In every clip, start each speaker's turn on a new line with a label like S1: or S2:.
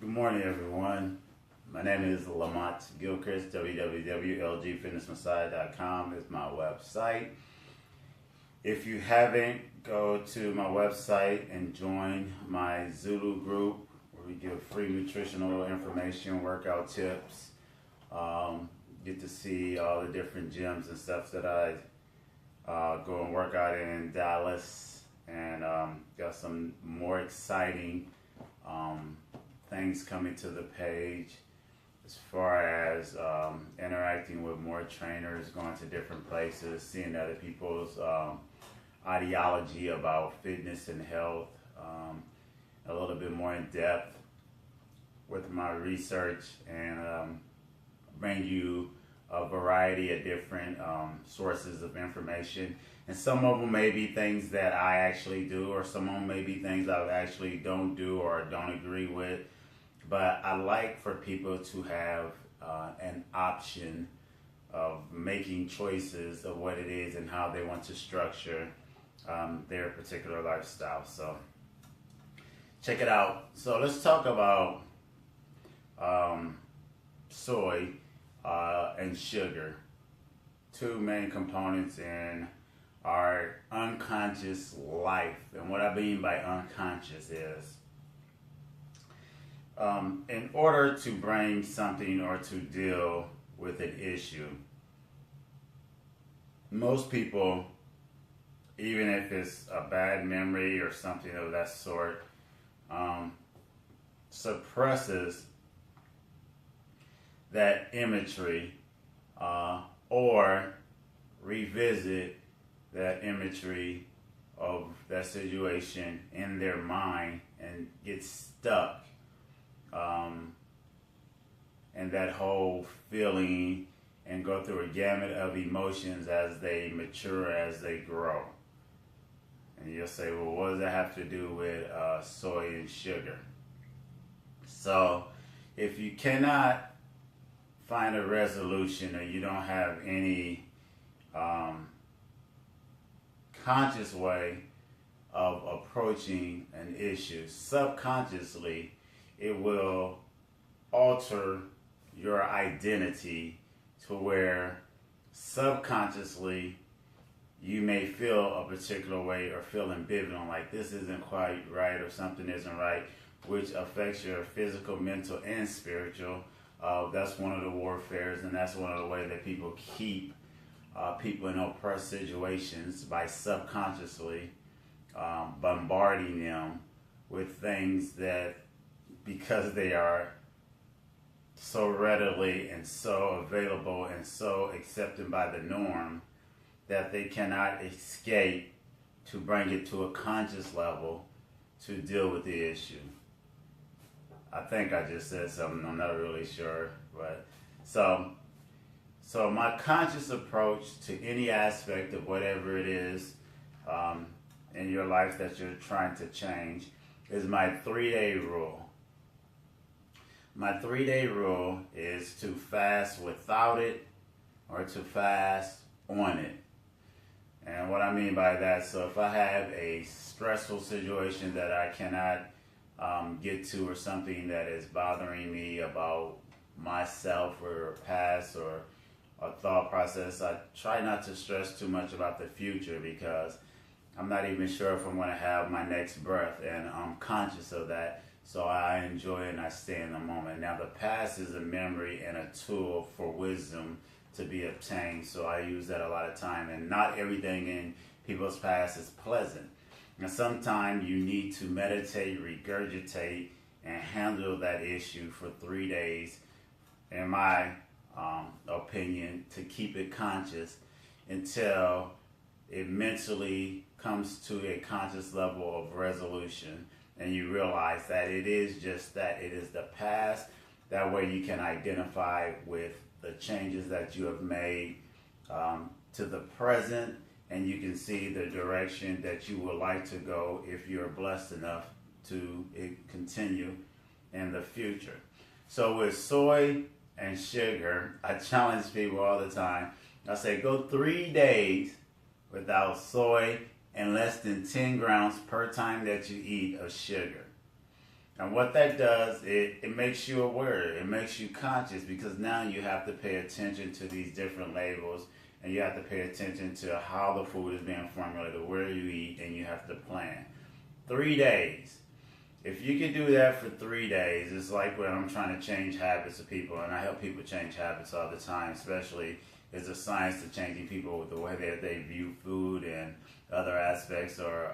S1: Good morning, everyone. My name is Lamont Gilchrist. www.L.G.FIT45.com is my website. If you haven't, go to my website and join my Zulu group where we give free nutritional information, workout tips. Get to see all the different gyms and stuff that I go and work out in Dallas, and got some more exciting things coming to the page as far as interacting with more trainers, going to different places, seeing other people's ideology about fitness and health, a little bit more in depth with my research, and bring you a variety of different sources of information. And some of them may be things that I actually do, or some of them may be things I actually don't do or don't agree with. But I like for people to have an option of making choices of what it is and how they want to structure their particular lifestyle. So check it out. So let's talk about soy and sugar, two main components in our unconscious life. And what I mean by unconscious is in order to bring something or to deal with an issue, most people, even if it's a bad memory or something of that sort, suppresses that imagery or revisit that imagery of that situation in their mind and get stuck in that whole feeling and go through a gamut of emotions as they mature, as they grow. And you'll say, well, what does that have to do with soy and sugar? So if you cannot find a resolution, or you don't have any conscious way of approaching an issue, subconsciously it will alter your identity to where subconsciously you may feel a particular way or feel ambivalent, like this isn't quite right or something isn't right, which affects your physical, mental, and spiritual. That's one of the warfares, and that's one of the ways that people keep people in oppressed situations, by subconsciously bombarding them with things that, because they are so readily and so available and so accepted by the norm, that they cannot escape to bring it to a conscious level to deal with the issue. I think I just said something, I'm not really sure, but so my conscious approach to any aspect of whatever it is in your life that you're trying to change is my 3-day rule. My 3-day rule is to fast without it or to fast on it. And what I mean by that, so if I have a stressful situation that I cannot get to, or something that is bothering me about myself or past or a thought process, I try not to stress too much about the future, because I'm not even sure if I'm going to have my next breath, and I'm conscious of that. So I enjoy it and I stay in the moment. Now, the past is a memory and a tool for wisdom to be obtained, so I use that a lot of time. And not everything in people's past is pleasant. And sometimes you need to meditate, regurgitate, and handle that issue for 3 days, in my opinion, to keep it conscious until it mentally comes to a conscious level of resolution, and you realize that it is just that, it is the past. That way you can identify with the changes that you have made to the present, and you can see the direction that you would like to go if you're blessed enough to continue in the future. So with soy and sugar, I challenge people all the time. I say go 3 days without soy and less than 10 grams per time that you eat of sugar. And what that does, it makes you aware, it makes you conscious, because now you have to pay attention to these different labels, and you have to pay attention to how the food is being formulated, where you eat, and you have to plan. 3 days. If you can do that for 3 days, it's like when I'm trying to change habits of people, and I help people change habits all the time, especially it's a science to changing people with the way that they view food and other aspects, or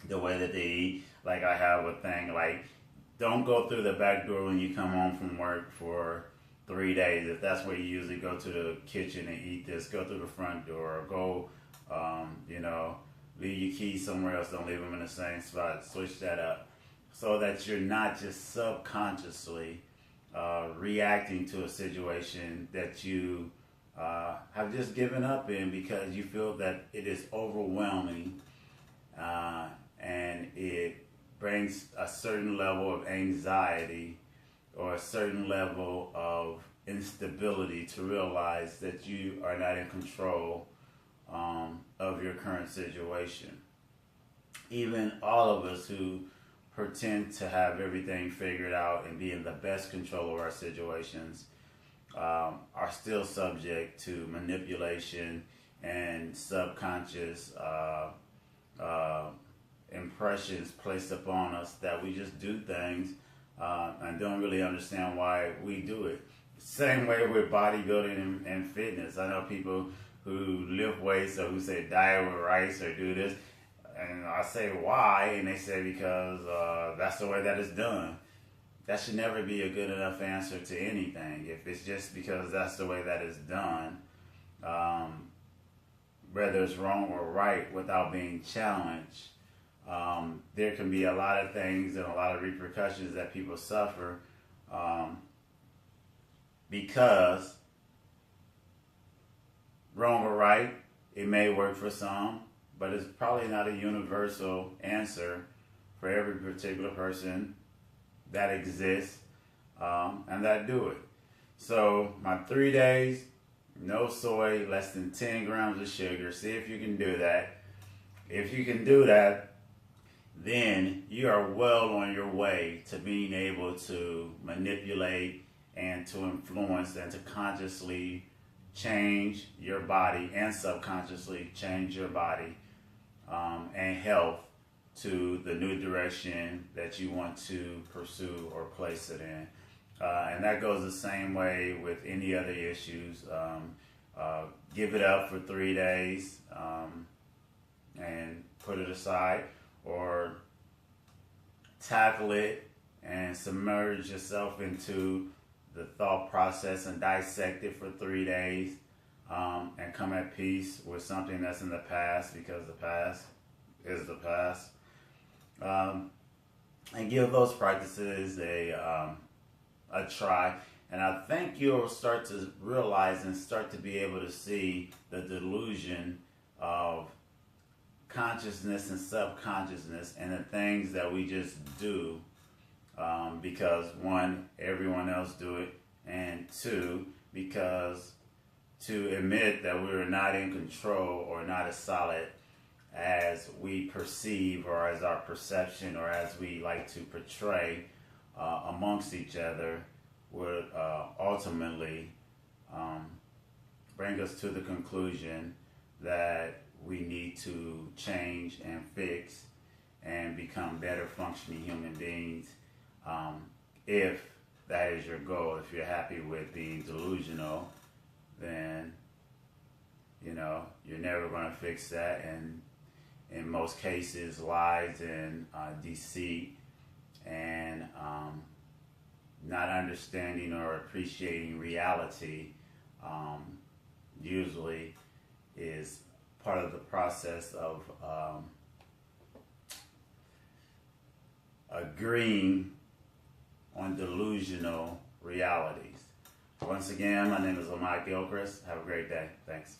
S1: the way that they eat. Like I have a thing like, don't go through the back door when you come home from work for 3 days. If that's where you usually go to the kitchen and eat this, go through the front door, or go, leave your keys somewhere else. Don't leave them in the same spot. Switch that up so that you're not just subconsciously reacting to a situation that you have just given up in because you feel that it is overwhelming, and it brings a certain level of anxiety or a certain level of instability to realize that you are not in control of your current situation. Even all of us who pretend to have everything figured out and be in the best control of our situations are still subject to manipulation and subconscious impressions placed upon us that we just do things and don't really understand why we do it. Same way with bodybuilding and fitness. I know people who lift weights or who say diet with rice or do this, and I say why, and they say because that's the way that it's done. That should never be a good enough answer to anything. If it's just because that's the way that it's done, whether it's wrong or right without being challenged, there can be a lot of things and a lot of repercussions that people suffer because wrong or right, it may work for some, but it's probably not a universal answer for every particular person that exists and that do it. So my 3 days, no soy, less than 10 grams of sugar. See if you can do that. If you can do that, then you are well on your way to being able to manipulate and to influence and to consciously change your body and subconsciously change your body and health to the new direction that you want to pursue or place it in. And that goes the same way with any other issues. Give it up for 3 days and put it aside, or tackle it and submerge yourself into the thought process and dissect it for 3 days and come at peace with something that's in the past, because the past is the past. And give those practices a try. And I think you'll start to realize and start to be able to see the delusion of consciousness and subconsciousness and the things that we just do because, one, everyone else do it, and two, because to admit that we're not in control or not as solid as we perceive or as our perception or as we like to portray amongst each other would ultimately bring us to the conclusion that we need to change and fix and become better functioning human beings. If that is your goal, if you're happy with being delusional, then you're never going to fix that. And in most cases, lies and deceit and not understanding or appreciating reality usually is part of the process of agreeing on delusional realities. Once again, my name is Lamont Gilchrist. Have a great day. Thanks.